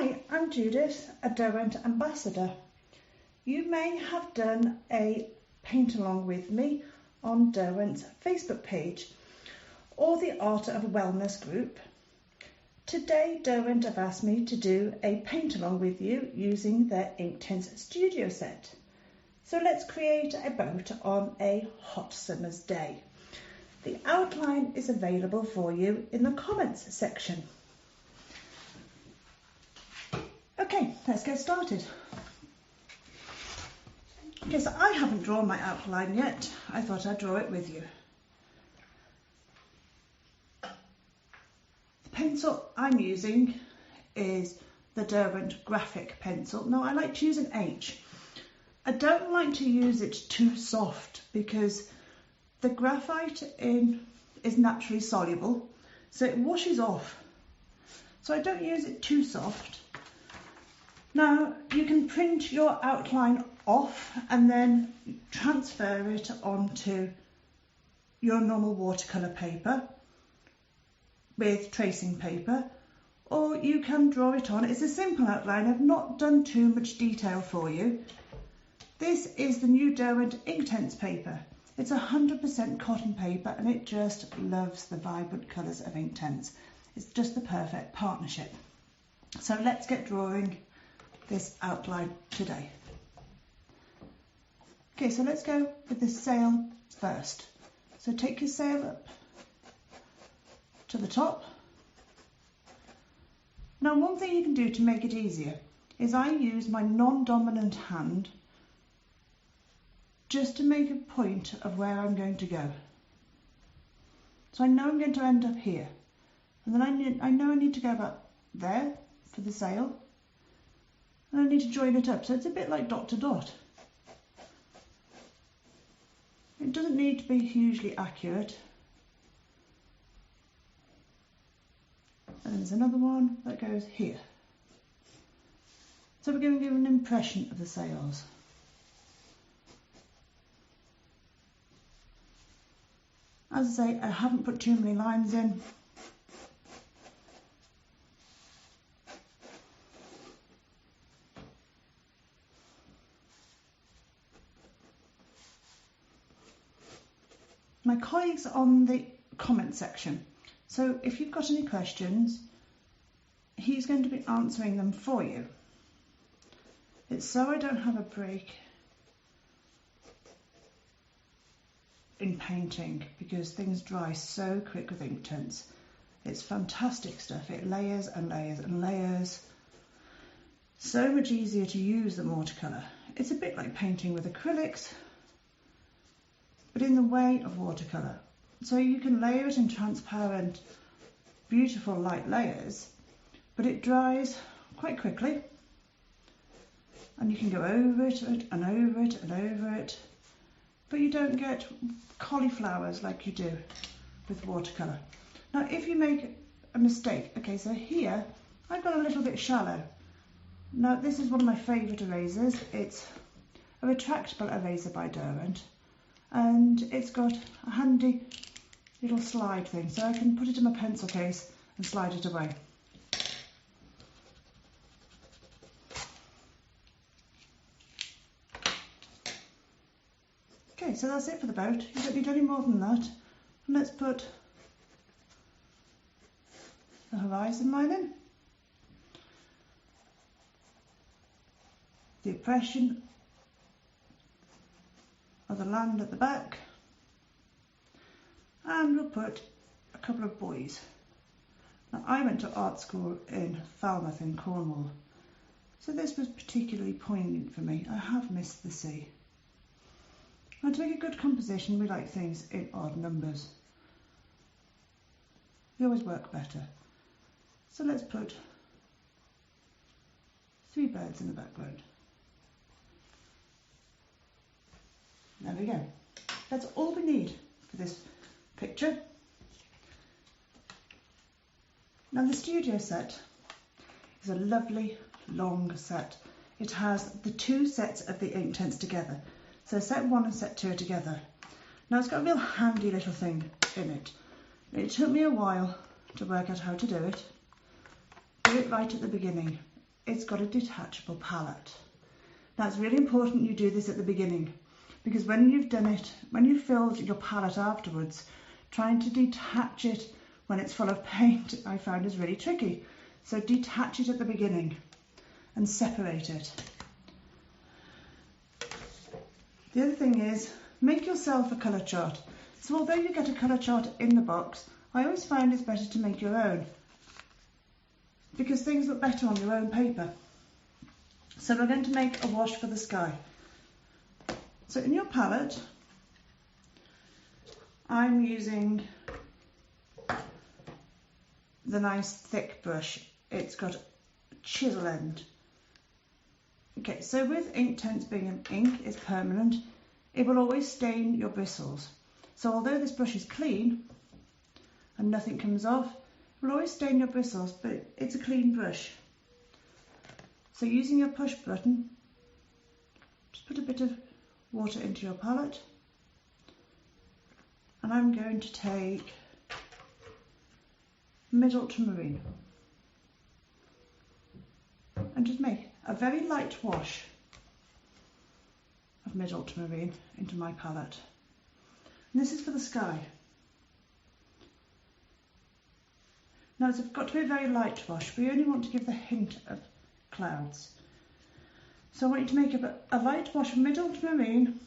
Hi, I'm Judith, a Derwent ambassador. You may have done a paint along with me on Derwent's Facebook page or the Art of Wellness group. Today Derwent have asked me to do a paint along with you using their Inktense studio set. So let's create a boat on a hot summer's day. The outline is available for you in the comments section. Okay, let's get started. Okay, so I haven't drawn my outline yet. I thought I'd draw it with you. The pencil I'm using is the Derwent graphic pencil. Now I like to use an H. I don't like to use it too soft because the graphite is naturally soluble, so it washes off. So I don't use it too soft. Now you can print your outline off and then transfer it onto your normal watercolour paper with tracing paper, or you can draw it on. It's a simple outline. I've not done too much detail for you. This is the new Derwent Inktense paper. It's 100% cotton paper and it just loves the vibrant colours of Inktense. It's just the perfect partnership. So let's get drawing this outline today. Okay, so let's go with the sail first. So take your sail up to the top. Now one thing you can do to make it easier is I use my non-dominant hand just to make a point of where I'm going to go. So I know I'm going to end up here, and then I know I need to go about there for the sail, and I need to join it up, so it's a bit like dot to dot. It doesn't need to be hugely accurate. And then there's another one that goes here. So we're going to give an impression of the sails. As I say, I haven't put too many lines in. My colleagues are on the comment section, so if you've got any questions, he's going to be answering them for you. It's so I don't have a break in painting because things dry so quick with Inktense. It's fantastic stuff. It layers and layers and layers. So much easier to use than watercolour. It's a bit like painting with acrylics, but in the way of watercolour. So you can layer it in transparent, beautiful light layers, but it dries quite quickly. And you can go over it and over it and over it, but you don't get cauliflowers like you do with watercolour. Now if you make a mistake, okay, so here I've got a little bit shallow. Now this is one of my favourite erasers. It's a retractable eraser by Derwent, and it's got a handy little slide thing, so I can put it in my pencil case and slide it away. Okay, so that's it for the boat. You don't need any more than that. And let's put the horizon line in. The impression of the land at the back. And we'll put a couple of buoys. Now I went to art school in Falmouth in Cornwall, so this was particularly poignant for me. I have missed the sea. Now to make a good composition, we like things in odd numbers. They always work better. So let's put 3 birds in the background. There we go. That's all we need for this picture. Now the studio set is a lovely long set. It has the 2 sets of the Inktense together. So set 1 and set 2 are together. Now it's got a real handy little thing in it. It took me a while to work out how to do it. Do it right at the beginning. it's got a detachable palette. Now it's really important you do this at the beginning, because when you've done it, when you've filled your palette afterwards, trying to detach it when it's full of paint I found is really tricky. So detach it at the beginning and separate it. The other thing is, make yourself a colour chart. So although you get a colour chart in the box, I always find it's better to make your own, because things look better on your own paper. So we're going to make a wash for the sky. So in your palette, I'm using the nice thick brush. It's got a chisel end. Okay, so with Inktense being an ink, it's permanent, it will always stain your bristles. So although this brush is clean and nothing comes off, it will always stain your bristles, but it's a clean brush. So using your push button, just put a bit of water into your palette, and I'm going to take mid ultramarine and just make a very light wash of mid ultramarine into my palette. And this is for the sky. Now it's got to be a very light wash. We only want to give the hint of clouds. So I want you to make a light wash of mid ultramarine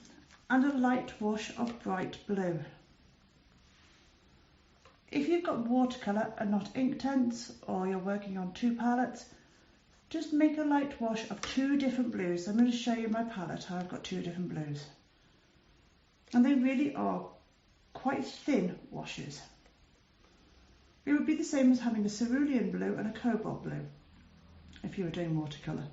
and a light wash of bright blue. If you've got watercolour and not Inktense, or you're working on two palettes, just make a light wash of two different blues. I'm going to show you my palette how I've got two different blues. And they really are quite thin washes. It would be the same as having a cerulean blue and a cobalt blue if you were doing watercolour.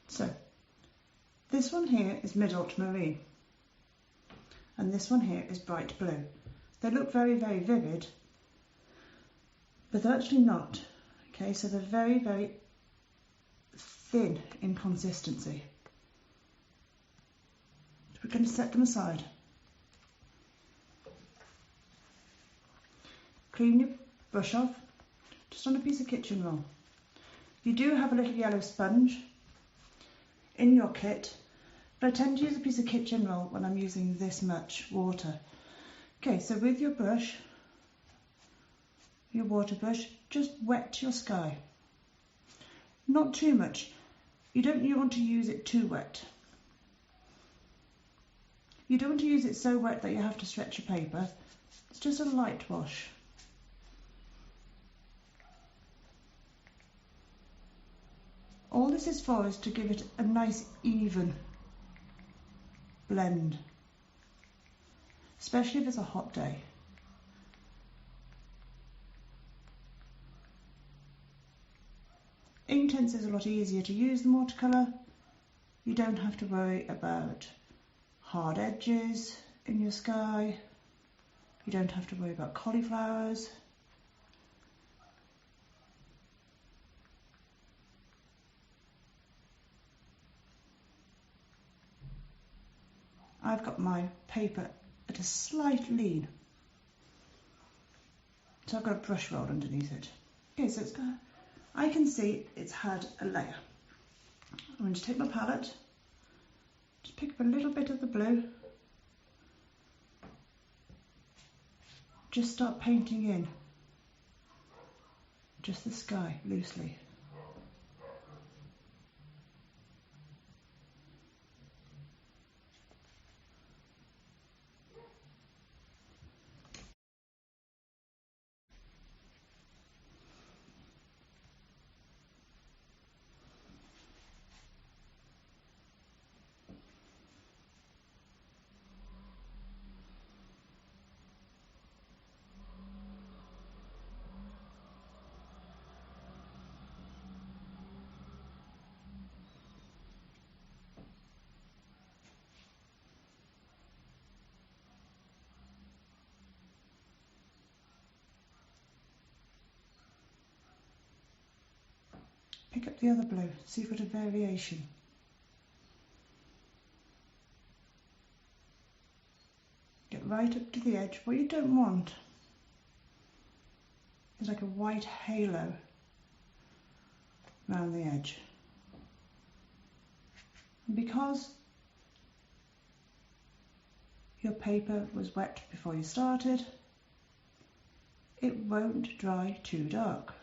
So this one here is mid ultramarine and this one here is bright blue. They look very, very vivid, but they're actually not. Okay, so they're very, very thin in consistency. So we're going to set them aside. Clean your brush off just on a piece of kitchen roll. You do have a little yellow sponge in your kit, but I tend to use a piece of kitchen roll when I'm using this much water. Okay, so with your brush, your water brush, just wet your sky. Not too much. You don't want to use it too wet. You don't want to use it so wet that you have to stretch your paper. It's just a light wash. All this is for is to give it a nice even blend, especially if it's a hot day. Inktense is a lot easier to use than watercolour. You don't have to worry about hard edges in your sky. You don't have to worry about cauliflowers. I've got my paper at a slight lean, so I've got a brush roll underneath it. Okay, so I can see it's had a layer. I'm going to take my palette, just pick up a little bit of the blue, just start painting in just the sky loosely. Pick up the other blue, see if you've got a variation. Get right up to the edge. What you don't want is like a white halo around the edge. And because your paper was wet before you started, it won't dry too dark.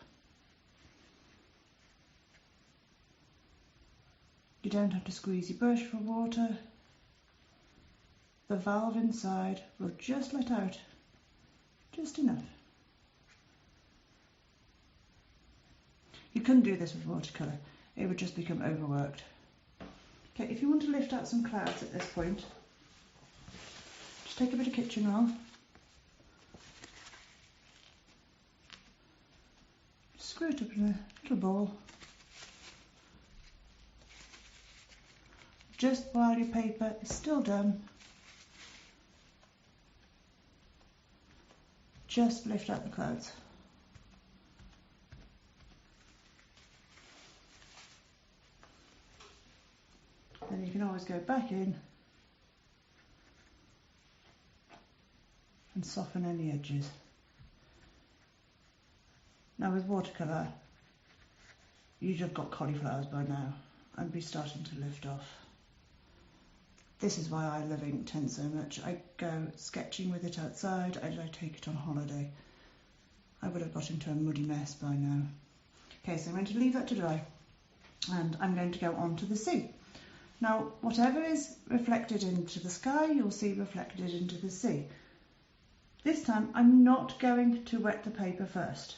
You don't have to squeeze your brush for water. The valve inside will just let out just enough. You couldn't do this with watercolour, it would just become overworked. Okay, if you want to lift out some clouds at this point, just take a bit of kitchen roll, screw it up in a little ball, just while your paper is still damp. Just lift out the clouds. Then you can always go back in and soften any edges. Now with watercolour, you'd have got cauliflowers by now and be starting to lift off. This is why I love Inktense so much. I go sketching with it outside, I take it on holiday. I would have got into a muddy mess by now. Okay, so I'm going to leave that to dry and I'm going to go on to the sea. Now, whatever is reflected into the sky, you'll see reflected into the sea. This time, I'm not going to wet the paper first,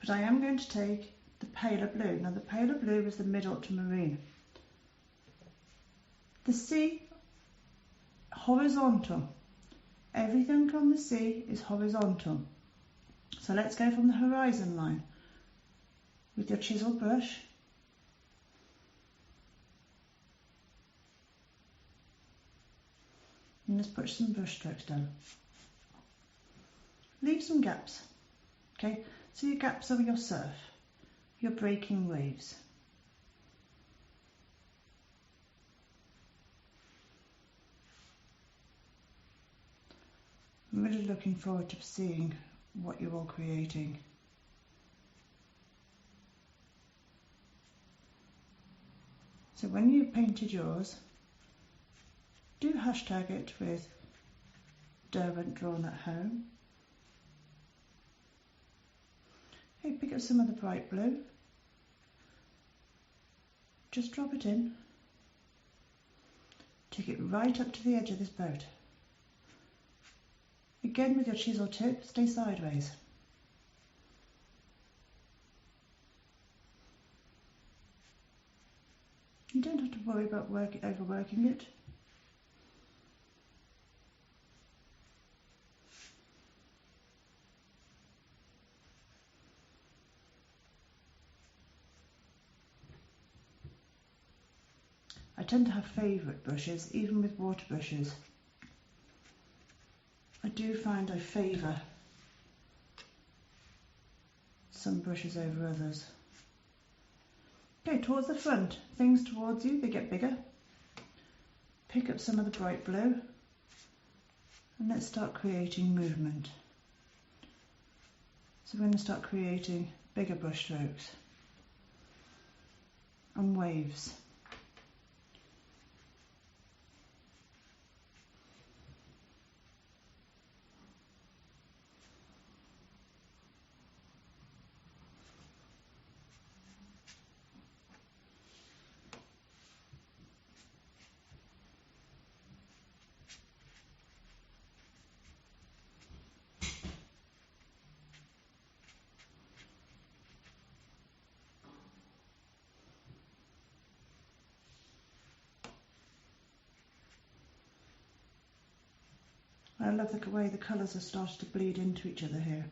but I am going to take the paler blue. Now, the paler blue is the mid-ultramarine. The sea, horizontal. Everything on the sea is horizontal. So let's go from the horizon line with your chisel brush. And just put some brush strokes down. Leave some gaps, okay? So your gaps are your surf, your breaking waves. I'm really looking forward to seeing what you're all creating. So when you painted yours, do hashtag it with Derwent drawn at home. Okay, pick up some of the bright blue. Just drop it in. Take it right up to the edge of this boat. Again with your chisel tip, stay sideways. You don't have to worry about overworking it. I tend to have favourite brushes, even with water brushes. I do find I favour some brushes over others. Okay, towards the front, things towards you, they get bigger. Pick up some of the bright blue and let's start creating movement. So we're going to start creating bigger brush strokes and waves. I love the way the colours have started to bleed into each other here.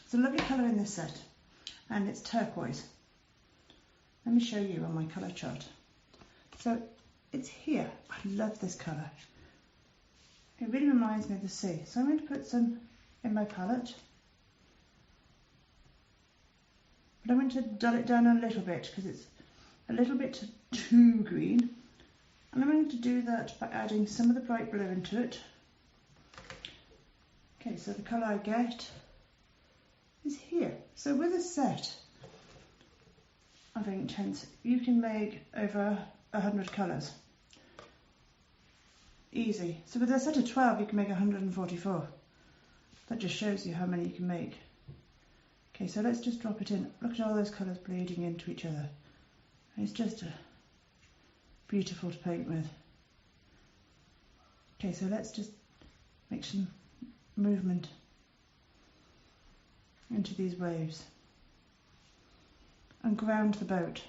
It's a lovely colour in this set, and it's turquoise. Let me show you on my colour chart. So it's here. I love this colour. It really reminds me of the sea. So I'm going to put some in my palette. But I'm going to dull it down a little bit because it's a little bit too green. And I'm going to do that by adding some of the bright blue into it. Okay, so the colour I get is here. So with a set of Inktense, you can make over 100 colours. Easy. So with a set of 12, you can make 144. That just shows you how many you can make. Okay, so let's just drop it in. Look at all those colours bleeding into each other. It's just beautiful to paint with. Okay, so let's just make some movement into these waves and ground the boat.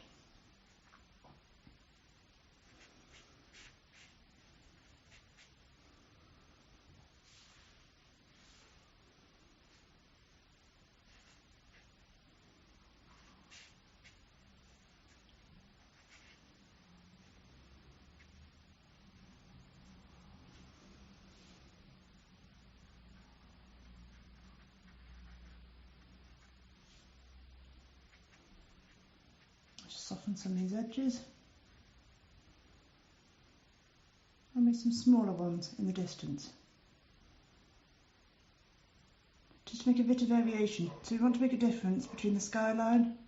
Soften some of these edges. I'll make some smaller ones in the distance. Just to make a bit of variation. So we want to make a difference between the skyline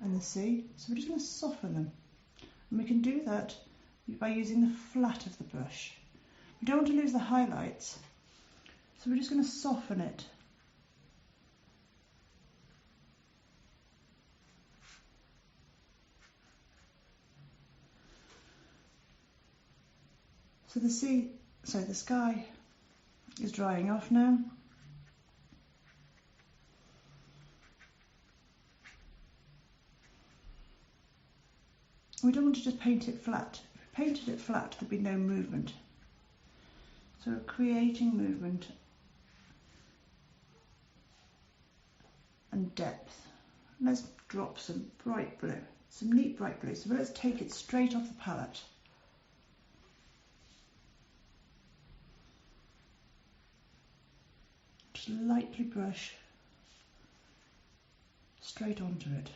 and the sea. So we're just going to soften them. And we can do that by using the flat of the brush. We don't want to lose the highlights. So we're just going to soften it. So the sky is drying off now. We don't want to just paint it flat. If we painted it flat, there'd be no movement. So we're creating movement and depth. Let's drop some bright blue, some neat bright blue. So let's take it straight off the palette. Just lightly brush straight onto it.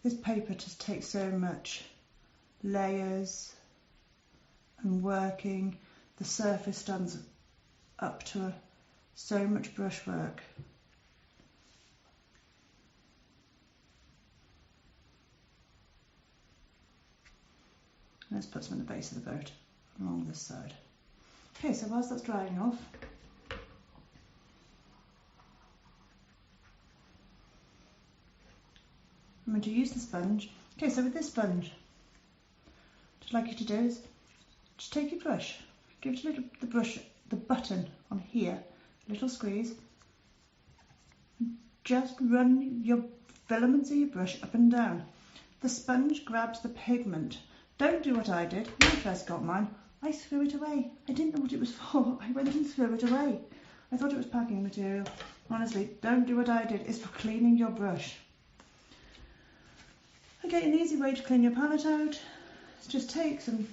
This paper just takes so much layers and working. The surface stands up to so much brushwork. Let's put some on the base of the boat along this side. Okay, so whilst that's drying off, I'm going to use the sponge. Okay, so with this sponge, what I'd like you to do is just take your brush, give it a little, the button on here, a little squeeze, and just run your filaments of your brush up and down. The sponge grabs the pigment. Don't do what I did when I first got mine. I threw it away. I didn't know what it was for. I went and threw it away. I thought it was packing material. Honestly, don't do what I did. It's for cleaning your brush. Okay, an easy way to clean your palette out is just take some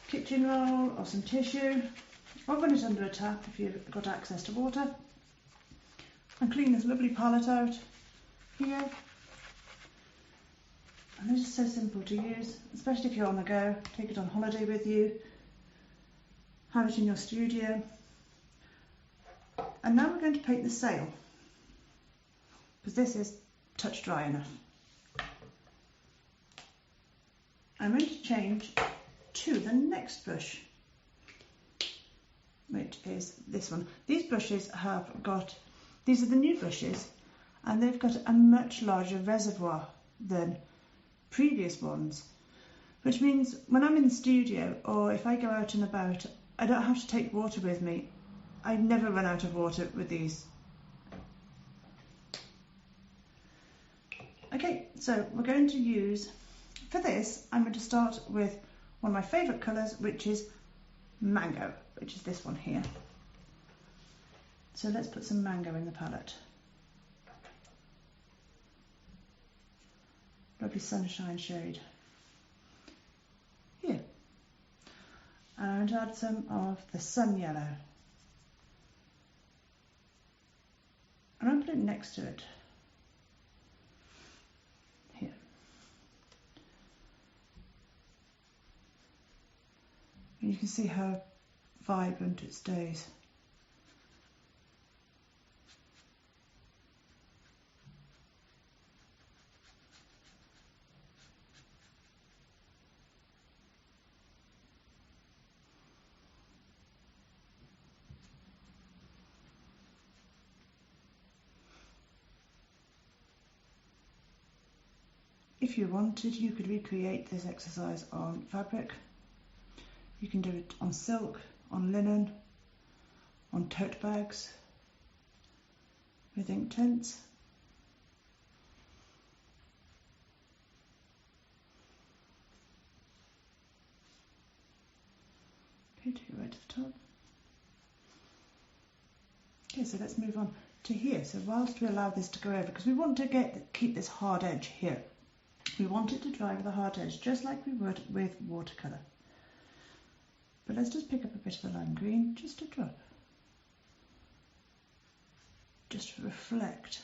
kitchen roll or some tissue, or run it under a tap if you've got access to water, and clean this lovely palette out here. And they're just so simple to use, especially if you're on the go. Take it on holiday with you. Have it in your studio. And now we're going to paint the sail, because this is touch dry enough. I'm going to change to the next brush, which is this one. These brushes these are the new brushes, and they've got a much larger reservoir than previous ones, which means when I'm in the studio or if I go out and about, I don't have to take water with me. I never run out of water with these. Okay, so we're going to use, for this, I'm going to start with one of my favourite colours, which is mango, which is this one here. So let's put some mango in the palette. slightly sunshine shade here. And add some of the sun yellow. And I'll put it next to it. Here. And you can see how vibrant it stays. If you wanted, you could recreate this exercise on fabric. You can do it on silk, on linen, on tote bags with Inktense. Okay, take it right to the top. Okay, so let's move on to here. So whilst we allow this to go over, because we want to keep this hard edge here. We want it to dry with a hard edge, just like we would with watercolour. But let's just pick up a bit of the lime green, just a drop. Just to reflect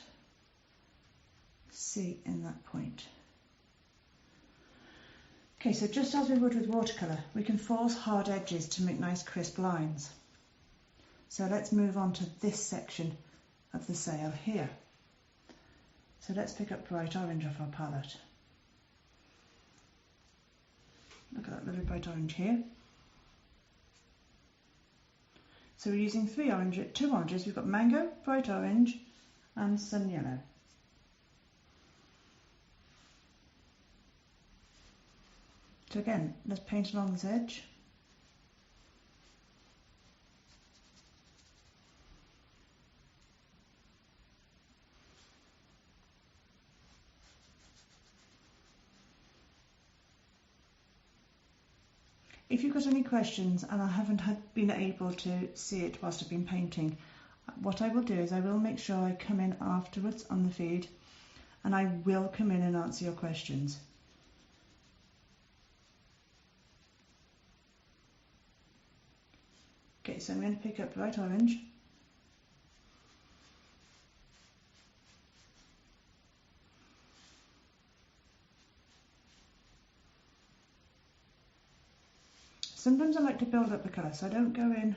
C in that point. Okay, so just as we would with watercolour, we can force hard edges to make nice crisp lines. So let's move on to this section of the sail here. So let's pick up bright orange off our palette. Look at that lovely bright orange here. So we're using two oranges. We've got mango, bright orange and sun yellow. So again, let's paint along this edge. If you've got any questions and I haven't been able to see it whilst I've been painting, what I will do is I will make sure I come in afterwards on the feed and I will come in and answer your questions. Okay, so I'm going to pick up bright orange. Sometimes I like to build up the colour, so I don't go in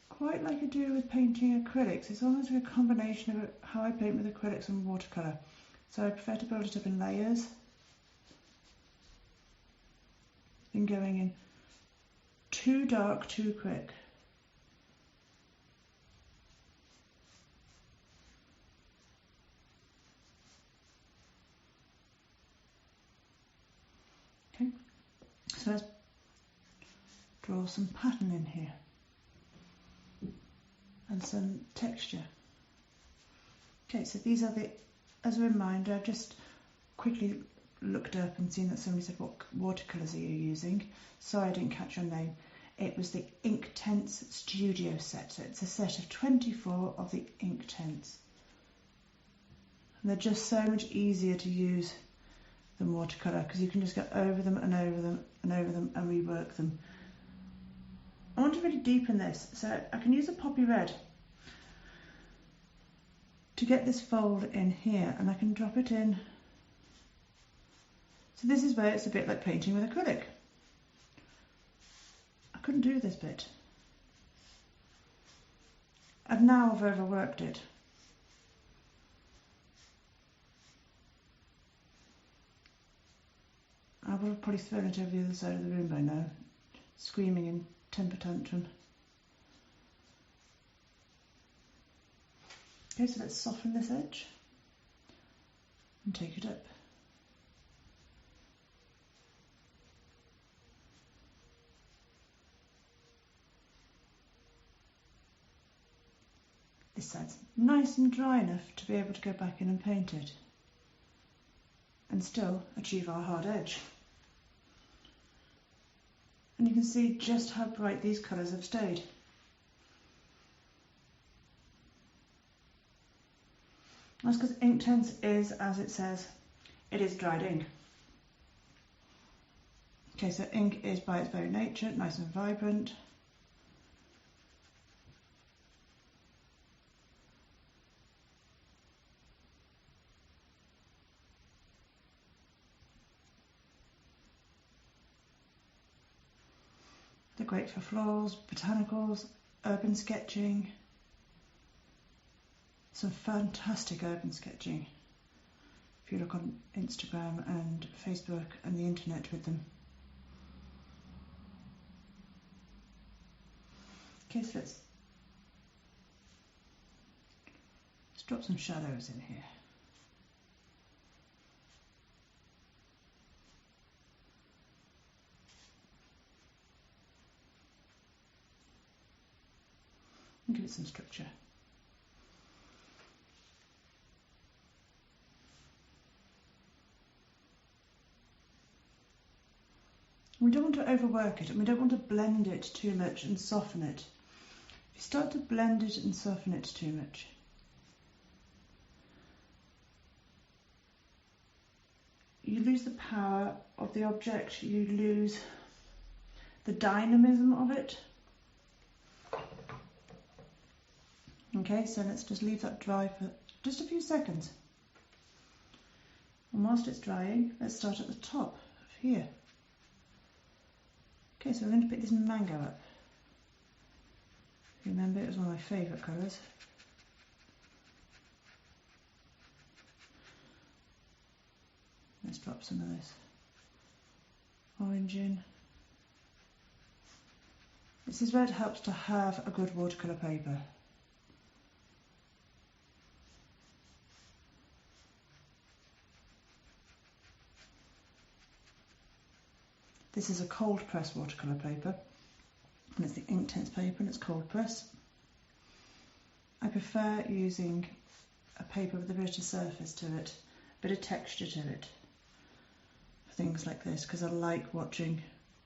quite like I do with painting acrylics. It's almost like a combination of how I paint with acrylics and watercolour. So I prefer to build it up in layers than going in too dark too quick. Okay, so let's draw some pattern in here and some texture. Okay, so these are as a reminder, I've just quickly looked up and seen that somebody said, what watercolours are you using? Sorry I didn't catch your name. It was the Inktense Studio set. So it's a set of 24 of the Inktense. And they're just so much easier to use than watercolour because you can just go over them and over them and over them and rework them. I want to really deepen this, so I can use a poppy red to get this fold in here, and I can drop it in. So this is where it's a bit like painting with acrylic. I couldn't do this bit. And now I've overworked it. I would have probably thrown it over the other side of the room by now, screaming in temper tantrum. Okay, so let's soften this edge and take it up. This side's nice and dry enough to be able to go back in and paint it and still achieve our hard edge. And you can see just how bright these colours have stayed. That's because Inktense is, as it says, it is dried ink. Okay, so ink is by its very nature nice and vibrant. They're great for florals, botanicals, urban sketching. Some fantastic urban sketching if you look on Instagram and Facebook and the internet with them. Okay, so let's drop some shadows in here. And give it some structure. We don't want to overwork it, and we don't want to blend it too much and soften it. If you start to blend it and soften it too much, you lose the power of the object, you lose the dynamism of it. Okay, so let's just leave that dry for just a few seconds. And whilst it's drying, let's start at the top of here. Okay, so we're going to pick this mango up. Remember, it was one of my favourite colours. Let's drop some of this orange in. This is where it helps to have a good watercolour paper. This is a cold press watercolour paper, and it's the Inktense paper, and it's cold press. I prefer using a paper with a bit of surface to it, a bit of texture to it, for things like this, because I like watching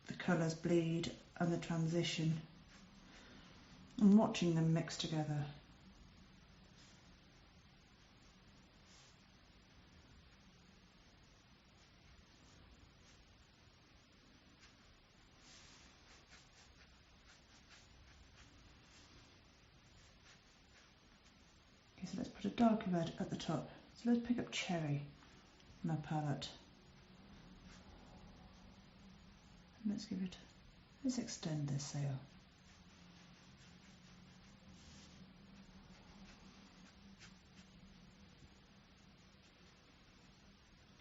the colours bleed and the transition, and watching them mix together. So let's put a darker red at the top. So let's pick up cherry on our palette. And let's extend this sail.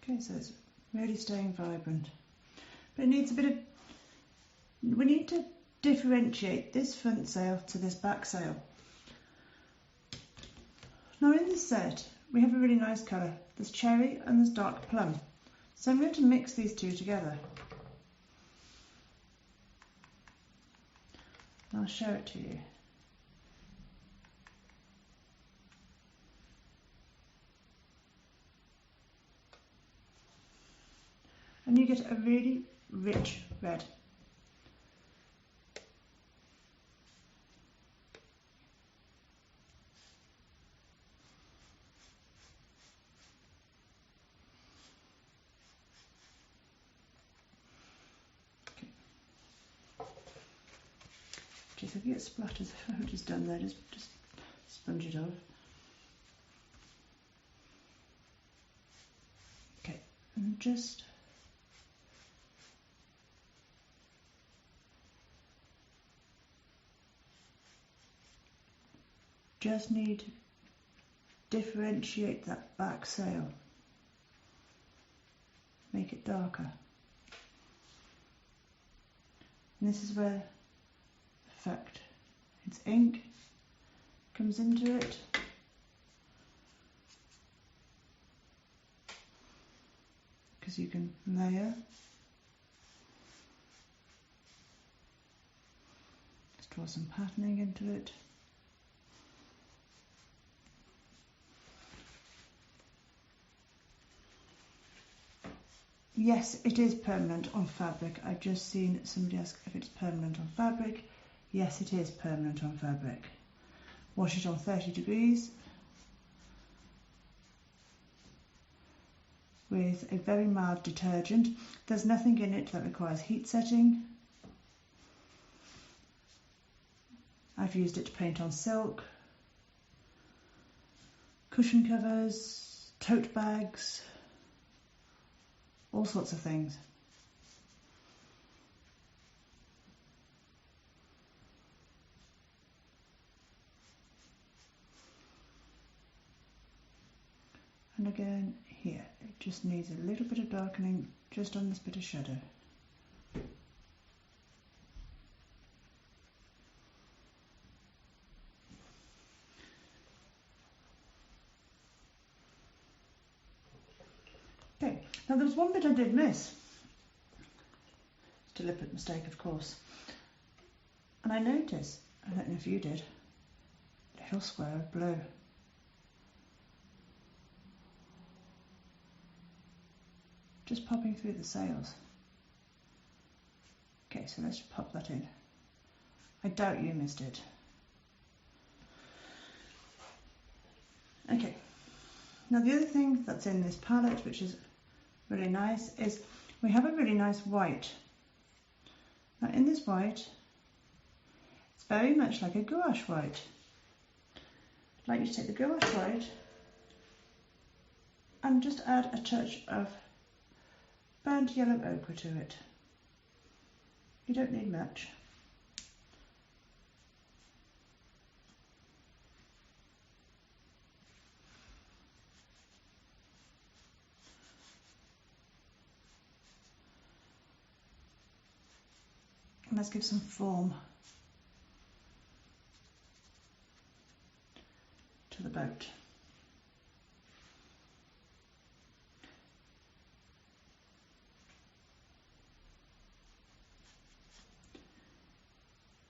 Okay, so it's really staying vibrant. But it needs a bit of, we need to differentiate this front sail to this back sail. Now in this set, we have a really nice colour. There's cherry and there's dark plum. So I'm going to mix these two together. And I'll show it to you. And you get a really rich red. So if you get splatters, I've just done there, just sponge it off. Okay, and just need to differentiate that back sail, make it darker. And this is where effect, its ink comes into it. Because you can layer. Let's draw some patterning into it. Yes, it is permanent on fabric. I've just seen somebody ask if it's permanent on fabric. Yes, it is permanent on fabric. Wash it on 30 degrees with a very mild detergent. There's nothing in it that requires heat setting. I've used it to paint on silk, cushion covers, tote bags, all sorts of things. And again here, it just needs a little bit of darkening just on this bit of shadow. Okay, now there was one bit I did miss. Deliberate mistake, of course. And I noticed, I don't know if you did, a little square of blue. Just popping through the sails. Okay, so let's pop that in. I doubt you missed it. Okay, now the other thing that's in this palette, which is really nice, is we have a really nice white. Now in this white, it's very much like a gouache white. I'd like you to take the gouache white and just add a touch of burnt yellow ochre to it. You don't need much. And let's give some form to the boat.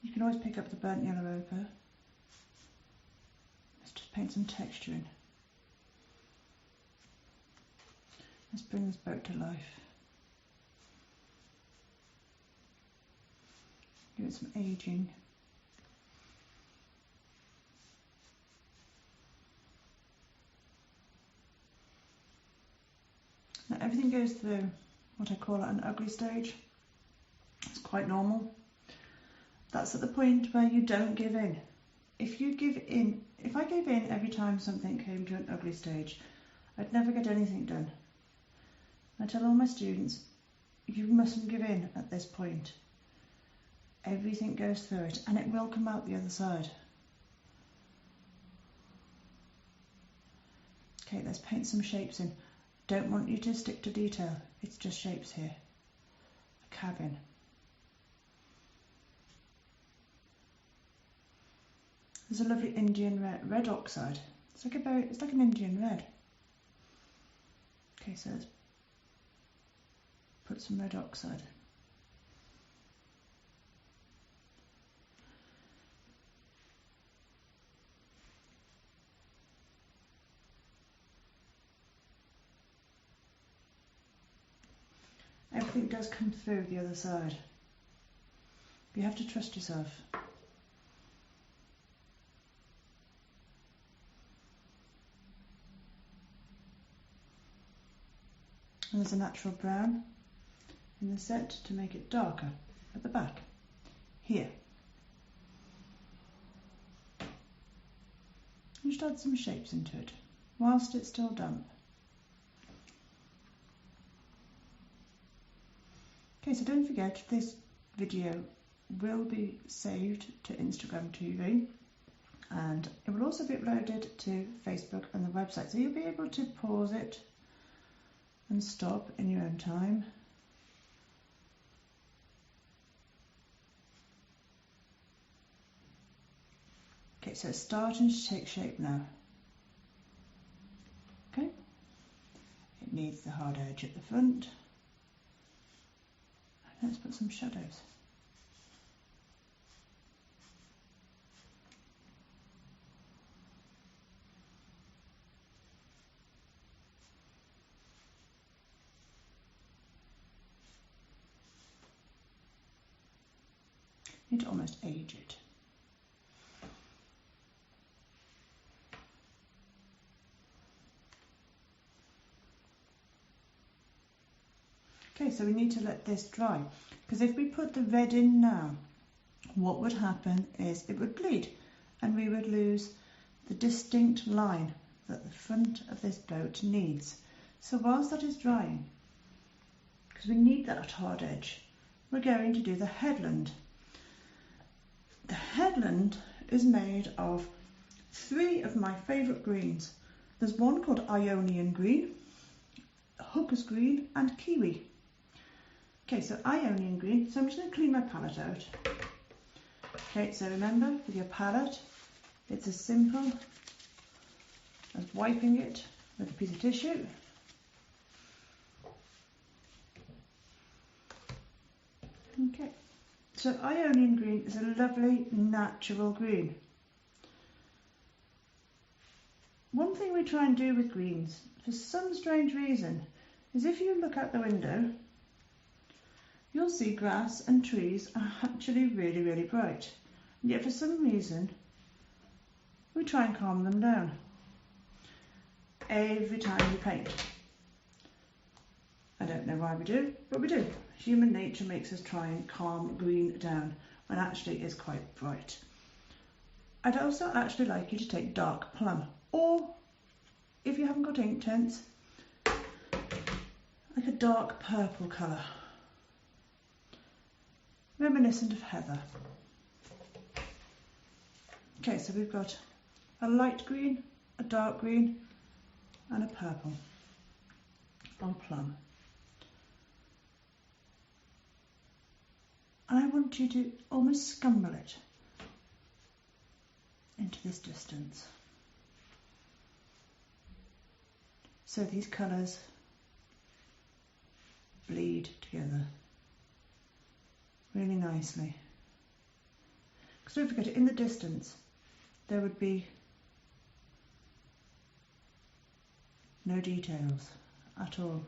You can always pick up the burnt yellow ochre. Let's just paint some texture in. Let's bring this boat to life. Give it some aging. Now everything goes through what I call an ugly stage. It's quite normal. That's at the point where you don't give in. If you give in, if I gave in every time something came to an ugly stage, I'd never get anything done. I tell all my students, you mustn't give in at this point. Everything goes through it and it will come out the other side. Okay, let's paint some shapes in. Don't want you to stick to detail, it's just shapes here. A cabin. There's a lovely Indian red oxide. It's like an Indian red. Okay, so let's put some red oxide. Everything does come through the other side. You have to trust yourself. And there's a natural brown in the set to make it darker at the back, here. And just add some shapes into it whilst it's still damp. Okay, so don't forget this video will be saved to Instagram TV and it will also be uploaded to Facebook and the website, so you'll be able to pause it and stop in your own time. Okay, so it's starting to take shape now. Okay, it needs the hard edge at the front. Let's put some shadows. Need to almost age it. Okay, so we need to let this dry, because if we put the red in now, what would happen is it would bleed and we would lose the distinct line that the front of this boat needs. So whilst that is drying, because we need that hard edge, we're going to do the headland. The headland is made of 3 of my favourite greens. There's one called Ionian green, Hooker's green and kiwi. Okay, so Ionian green, so I'm just going to clean my palette out. Okay, so remember, with your palette, it's as simple as wiping it with a piece of tissue. Okay, so Ionian green is a lovely natural green. One thing we try and do with greens, for some strange reason, is if you look out the window, you'll see grass and trees are actually really, really bright. And yet for some reason, we try and calm them down every time we paint. I don't know why we do, but we do. Human nature makes us try and calm green down when actually it's quite bright. I'd also actually like you to take dark plum, or if you haven't got Inktense, like a dark purple colour, reminiscent of heather. Okay, so we've got a light green, a dark green and a purple on plum. And I want you to almost scumble it into this distance. So these colours bleed together really nicely. Because don't forget, in the distance there would be no details at all.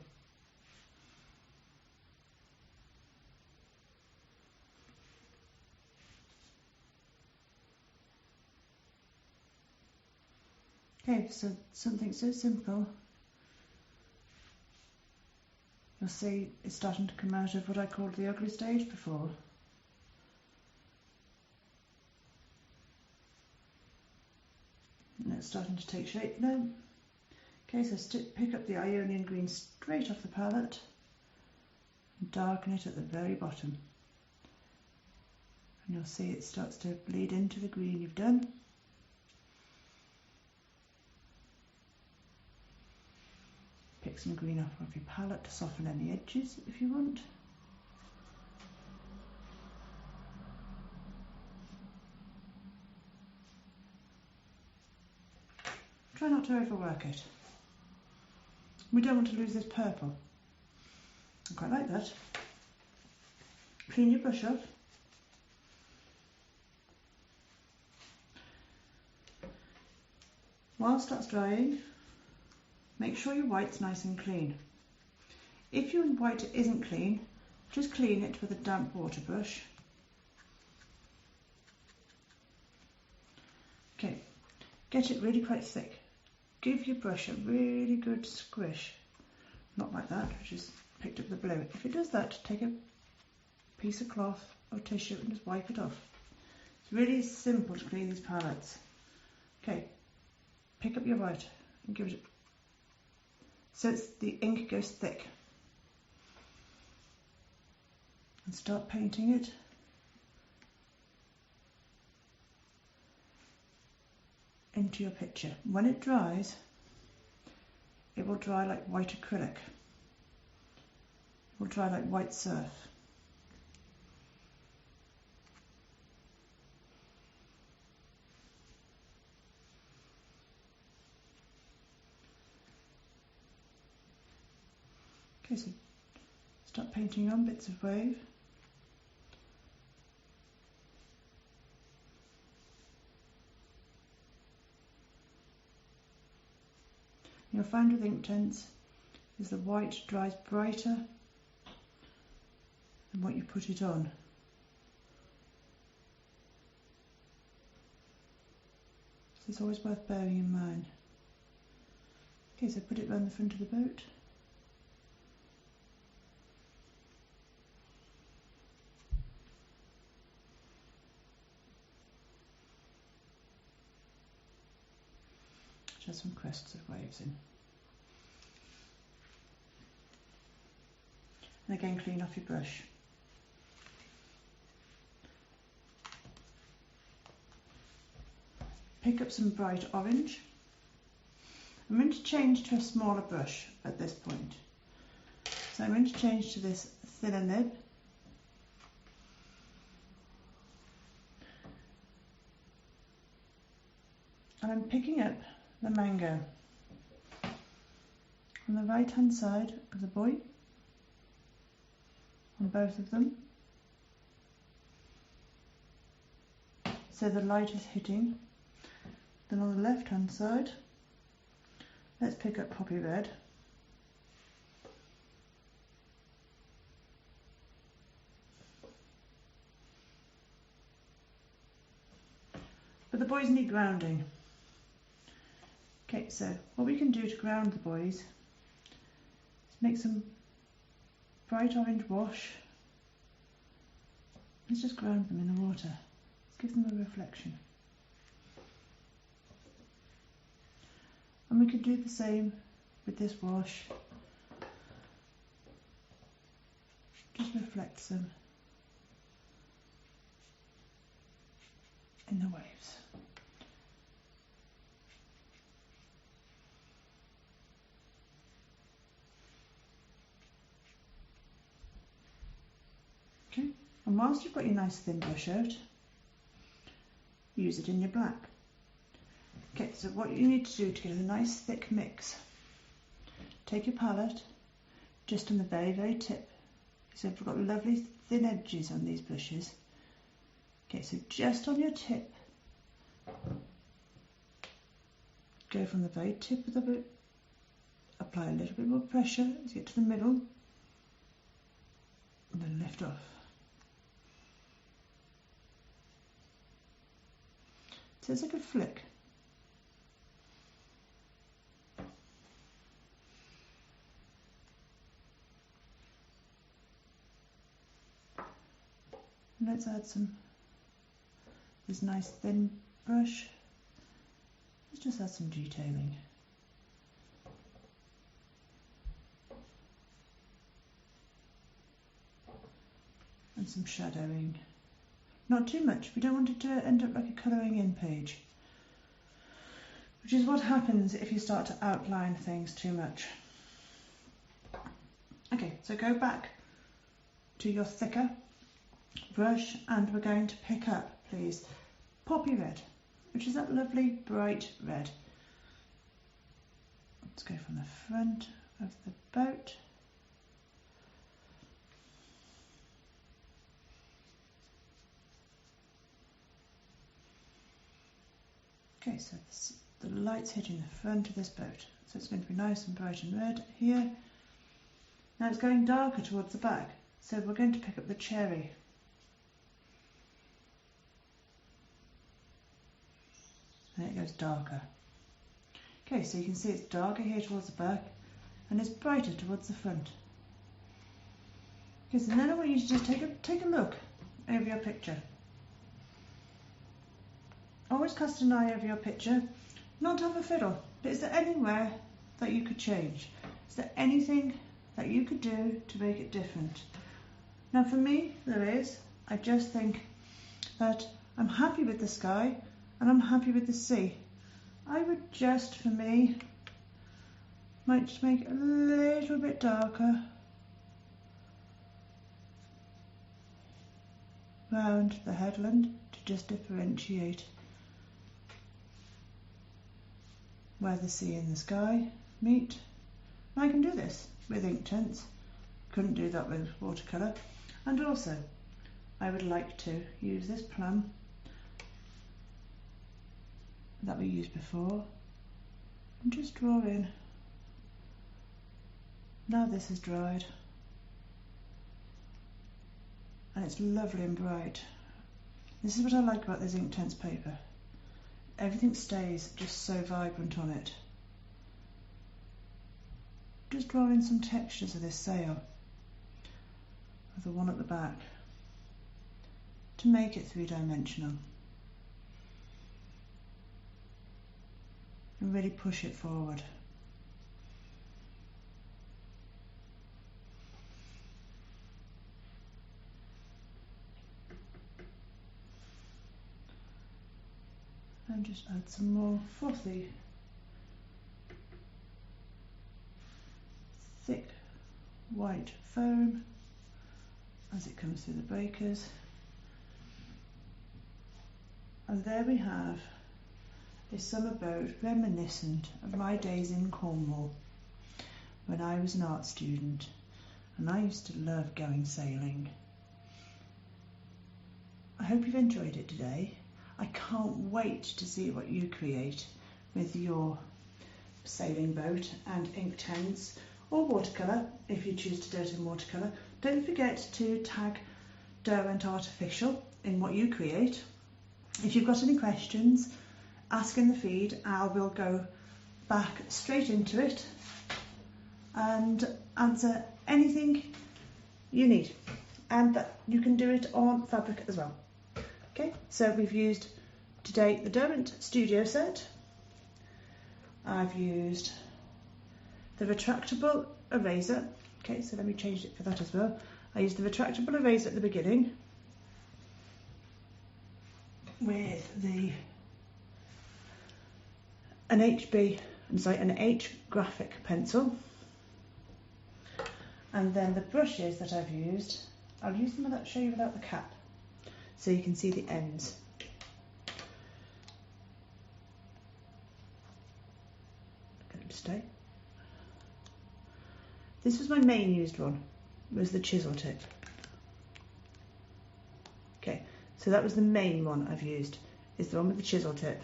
Okay, so something so simple, you'll see it's starting to come out of what I called the ugly stage before. And it's starting to take shape now. Okay, so pick up the Ionian green straight off the palette and darken it at the very bottom. And you'll see it starts to bleed into the green you've done. Pick some green off of your palette to soften any edges if you want. Try not to overwork it. We don't want to lose this purple. I quite like that. Clean your brush off. Whilst that's drying, make sure your white's nice and clean. If your white isn't clean, just clean it with a damp water brush. Okay, get it really quite thick. Give your brush a really good squish. Not like that, I just picked up the blue. If it does that, take a piece of cloth or tissue and just wipe it off. It's really simple to clean these palettes. Okay, pick up your white and give it, so the ink goes thick. And start painting it. Into your picture. When it dries, it will dry like white acrylic. It will dry like white surf. Okay, so start painting on bits of wave. You'll find with Inktense is the white dries brighter than what you put it on. So it's always worth bearing in mind. Okay, so put it around the front of the boat. Just some crests of waves in. And again, clean off your brush. Pick up some bright orange. I'm going to change to a smaller brush at this point. So I'm going to change to this thinner nib. And I'm picking up the mango on the right hand side of the boy, on both of them, so the light is hitting. Then on the left hand side, let's pick up poppy red. But the boys need grounding. Okay, so what we can do to ground the boys is make some bright orange wash. Let's just ground them in the water. Let's give them a reflection. And we could do the same with this wash. Just reflects them in the waves. Okay, and whilst you've got your nice thin brush out, use it in your black. Okay, so what you need to do to get a nice thick mix, take your palette just on the very, very tip. So we've got lovely thin edges on these brushes. Okay, so just on your tip, go from the very tip of the boot, apply a little bit more pressure as you get to the middle, and then lift off. So it's like a flick. And let's add this nice thin brush. Let's just add some detailing. And some shadowing. Not too much, we don't want it to end up like a colouring in page, which is what happens if you start to outline things too much. Okay, so go back to your thicker brush and we're going to pick up, please, poppy red, which is that lovely bright red. Let's go from the front of the boat. Okay, so the light's hitting the front of this boat, so it's going to be nice and bright and red here. Now it's going darker towards the back, so we're going to pick up the cherry. And it goes darker. Okay, so you can see it's darker here towards the back and it's brighter towards the front. Okay, so then I want you to just take a look over your picture. Always cast an eye over your picture, not have a fiddle, but is there anywhere that you could change? Is there anything that you could do to make it different? Now for me, there is. I just think that I'm happy with the sky and I'm happy with the sea. I would just, for me, might just make it a little bit darker round the headland to just differentiate where the sea and the sky meet. And I can do this with Inktense, couldn't do that with watercolour. And also, I would like to use this plum that we used before and just draw in. Now this is dried and it's lovely and bright. This is what I like about this Inktense paper. Everything stays just so vibrant on it. Just draw in some textures of this sail, of the one at the back, to make it three-dimensional. and really push it forward. And just add some more frothy, thick white foam as it comes through the breakers. And there we have a summer boat reminiscent of my days in Cornwall when I was an art student, and I used to love going sailing. I hope you've enjoyed it today. I can't wait to see what you create with your sailing boat and Inktense or watercolour if you choose to do it in watercolour. Don't forget to tag Derwent Artificial in what you create. If you've got any questions, ask in the feed. I will go back straight into it and answer anything you need, and that you can do it on fabric as well. Okay, so we've used today the Derwent Studio set. I've used the retractable eraser. Okay, so let me change it for that as well. I used the retractable eraser at the beginning with an H graphic pencil, and then the brushes that I've used, I'll use them without, show you without the cap, so you can see the ends. Get them to stay. This was my main used one, was the chisel tip. Okay, so that was the main one I've used, is the one with the chisel tip.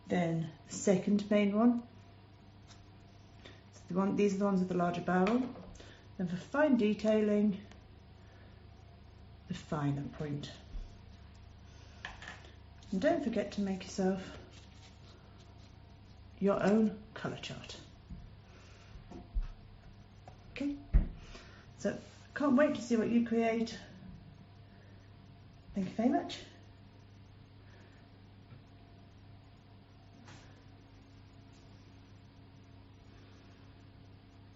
Then the second main one, these are the ones with the larger barrel. Then for fine detailing, the finer point. And don't forget to make yourself your own colour chart. Okay, so can't wait to see what you create. Thank you very much.